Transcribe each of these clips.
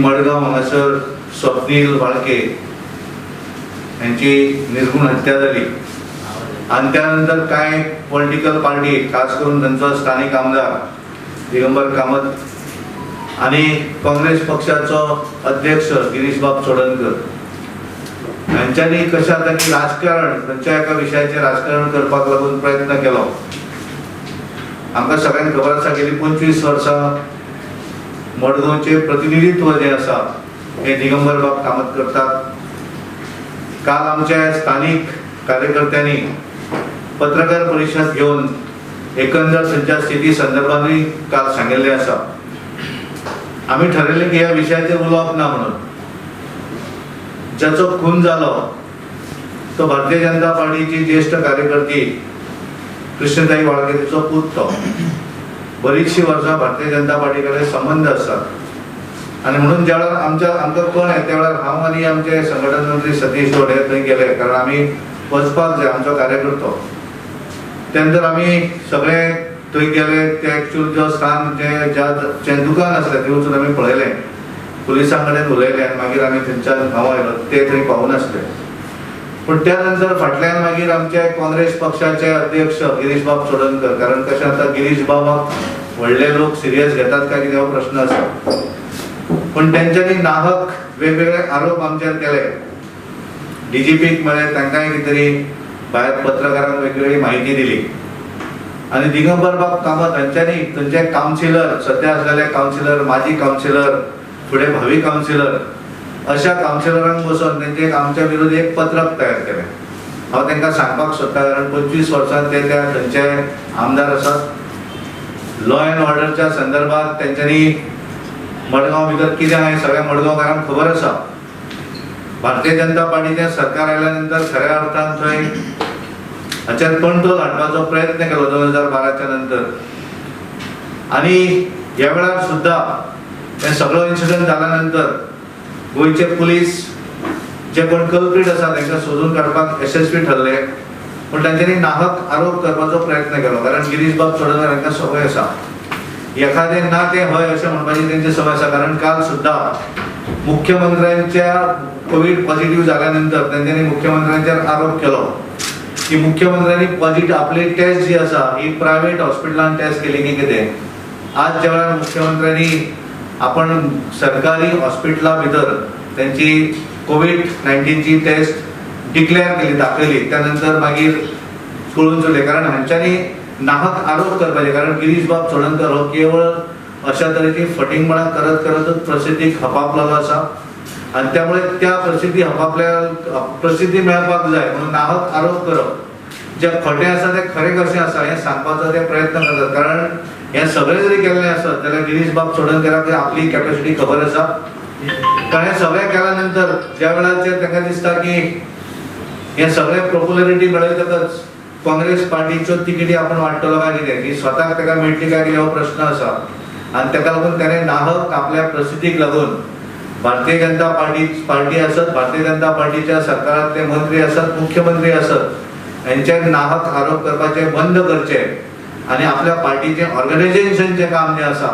मडगांव हांगासर स्वप्नील वाळके यांची निर्गुण हत्या झाली आणि त्यानंतर काय पॉलिटिकल पार्टी खास करून त्यांचा स्थानिक आमदार दिगंबर कामत आणि काँग्रेस पक्षाचो अध्यक्ष गिरीशबाब चोडणकर यांच्यानी कशा तरी राजकारण खंयच्या एका विशयाचेर राजकारण करपाक लागून प्रयत्न केलो। आमकां सगळ्यांक खबर आसा गेली 25 वर्सां मडगांवचे प्रतिनिधित्व जे आसा हे दिगंबर बाब कामत करतात। काल आमच्या स्थानिक कार्यकर्त्यांनी पत्रकार परिषद घेऊन एकंदर त्यांच्या स्थिती संदर्भाने काल सांगितले आसा। आम्ही ठरवले की या विषयाचेर उलोवप ना म्हणून। ज्याचो खून जालो तो भारतीय जनता पार्टीची ज्येष्ठ कार्यकर्ती कृष्णताई वाळके तिचो पूत तो बरीचशी वर्सां भारतीय जनता पार्टी कडेन संबंध आसात आणि म्हणून ज्या वेळार आमकां कळ्ळें त्या वेळार हांव आनी आमचे संघटन मंत्री सतीश डोडे थंय गेले, कारण आमी वचपाक जाय आमचो कार्यकर्तो। त्यानंतर आमी सगळे थंय गेले, ते एक्चुअल जो स्थान जे दुकान आसलें थंय वचून आमी पळयलें, पुलिसां कडेन उलयलें आनी मागीर आमी थंयच्यान हांव आयलो, ते थंय पावनासले। पण त्यानंतर फाटल्यान मागीर आमचे काँग्रेस पक्षाचे अध्यक्ष गिरीशबाब चोडणकर, कारण कशें आता गिरीशबाबाक व्हडले लोक सिरियस घेतात काय कितें हो प्रश्न आसा, पण त्यांच्यानी नाहक वेगवेगळे आरोप आमचेर केले। डीजीपीक म्हळें तांकांय कितें तरी भायर पत्रकारांक वेगवेगळी म्हायती दिली आणि दिगंबर बाब कामत हांच्यांनी थंयचे कावन्सिलर, सध्या आसलेले कावन्सिलर, माजी कावन्सिलर, फुडें भावी कावन्सिलर अशा कावन्सिलरांक बसोवन तेंचे आमच्या विरोधी एक पत्रक तयार केलें। हांव तांकां सांगपाक सोदतां, कारण 25 वर्सां ते थंयचे आमदार आसात। लॉ एंड ऑर्डरच्या संदर्भात तेंच्यांनी मडगांव भितर कितें आहा हें सगळ्या मडगांवकारांक खबर आसा। भारतीय जनता पार्टीचें सरकार आयल्या खऱ्या अर्थान थंय हाचेर कंट्रोल हाडपाचो प्रयत्न केलो 2012च्या नंतर, आणि ह्या वेळार सुद्दां हे सगळो इन्सिडंट जाल्या नंतर गोयचे पुलीस जे कोण कल्प्रीट आसा तांकां सोदून काडपाक यशस्वी ठरले, पण तांच्यांनी नाहक आरोप करपाचो प्रयत्न केलो। कारण गिरीशबाब चोडणकर हांकां सवय आसा एखादे ना ते हय अशें म्हणपाची तेंची सवय आसा। कारण काल सुद्दां मुख्यमंत्र्यांच्या कोविड पॉझिटिव्ह जाल्यानंतर तांच्यांनी मुख्यमंत्र्यांचेर आरोप केलो की मुख्यमंत्र्यांनी पॉझिटिव्ह आपली टेस्ट जी आसा ही प्रायव्हेट हॉस्पिटलान टेस्ट केली की कितें। आज ज्या वेळार मुख्यमंत्र्यांनी आपण सरकारी हॉस्पिटला भितर त्यांची कोविड-19 ची टेस्ट डिक्लेअर केली, दाखयली, त्यानंतर मागीर कळून चुकले। कारण हांच्यांनी नाहक आरोप करपाचे, कारण गिरीशबाब चोडणकर हो केवळ अशा तरेची फटिंगपणां करत करतच प्रसिद्धीक हपापलेलो आसा आणि त्यामुळे त्या प्रसिद्धी मेळपाक जाय म्हणून नाहक आरोप करप जे खोटे आसा ते खरे कशें आसा हे सांगपाचो ते प्रयत्न करतात। कारण हे सगळे जरी केल्ले आसत जाल्यार गिरीशबाब चोडणकराक आपली कॅपॅसिटी खबर आसा, कारण हे सगळे केल्या नंतर ज्या वेळाचेर तांकां दिसता की हे सगळे पॉप्युलॅरिटी मेळयतकच काँग्रेस पार्टीच्यो तिकेटी आपण वाडटलो काय कितें, की स्वताक ताका मेळटली काय कितें हो प्रश्न आसा, आणि ताका लागून ताणें नाहक आपल्या प्रसिद्धीक लागून भारतीय जनता पार्टी आसत, भारतीय जनता पार्टीच्या सरकारांतले मंत्री आसत, मुख्यमंत्री आसत, यांचेर नाहक आरोप करपाचे बंद करचे आणि आपल्या पार्टीचे ऑर्गनायझेशनचे काम जे आसा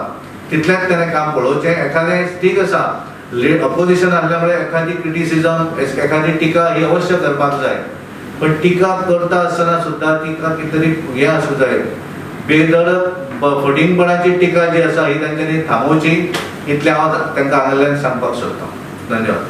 तितलेंच ताणें काम पळोवचें। एखादें ठीक आसा अपोजिशन आसल्यामुळे एखादी क्रिटिसिजम, एखादी टिका ही अवश्य करपाक जाय, पण टिका करता आसतना सुद्दां टिका कितें तरी हें आसूं जाय, बेधडक फटिंगपणाची टिका जी आसा ही तांच्यांनी थांबोवची, इतलें हांव तांकां हांगासरल्यान सांगपाक सोदतां। धन्यवाद।